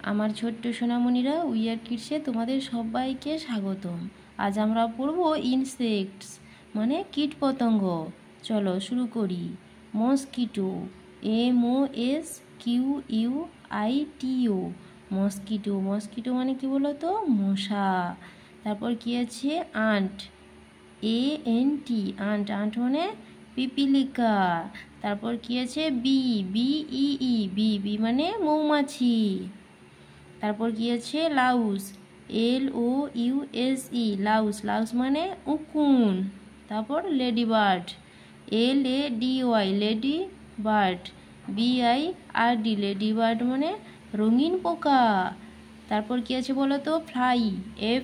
আমার ছোট্ট সোনামণিরা উই আর কিডসে তোমাদের সবাইকে স্বাগতম। আজ আমরা পড়ব ইনসেক্টস মানে কীটপতঙ্গ। চলো শুরু করি। Mosquito, MOSQUITO, mosquito. মস্কিটো মানে কি বলো তো? মশা। তারপর কি আছে? Aunt, ANT, aunt. আন্ট মানে পিপিলিকা। তারপর কি আছে? BEE, বি মানে মৌমাছি। তারপর কি আছে? Laos, LOUSE, Laos. লাউস মানে উকুন। তারপর lady bird, LADY, lady bird. BIRD, lady bird মানে রঙিন পোকা। তারপর কি আছে বলো তো? Fly,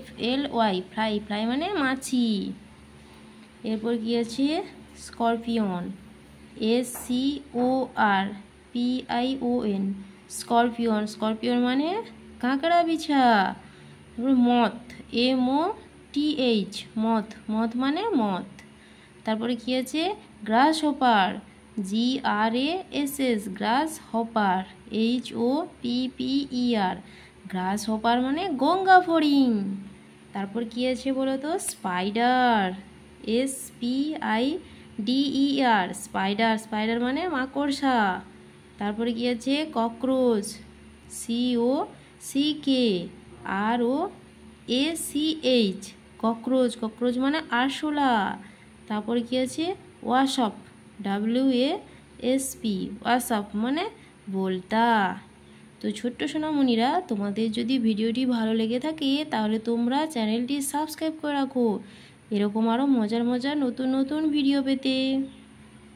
FLY, fly. ফ্লাই মানে মাছি। এরপর কি আছে? Scorpion, SCORPION, scorpion. স্করপিয়ন মানে কাঁকড়া বিছা। তারপর মথ, MOTH, মথ। মথ মানে মথ। তারপরে কি আছে? গ্রাস হপার, GRASS, গ্রাস হপার। HOPPER, গ্রাস হপার মানে গঙ্গা ফড়িং। তারপর কি আছে বলো তো? Spider, SPIDER, spider. স্পাইডার মানে মাকড়সা। তারপরে কি আছে? Cockroach, COCKROACH, cockroach. ককরোচ মানে আরশোলা। তারপরে কি আছে? ওয়াসপ, WASP, ওয়াসপ মানে বোলতা। তো ছোট্ট সোনামণিরা, তোমাদের যদি ভিডিওটি ভালো লেগে থাকে তাহলে তোমরা চ্যানেলটি সাবস্ক্রাইব করে রাখো এরকম আরও মজার মজার নতুন নতুন ভিডিও পেতে।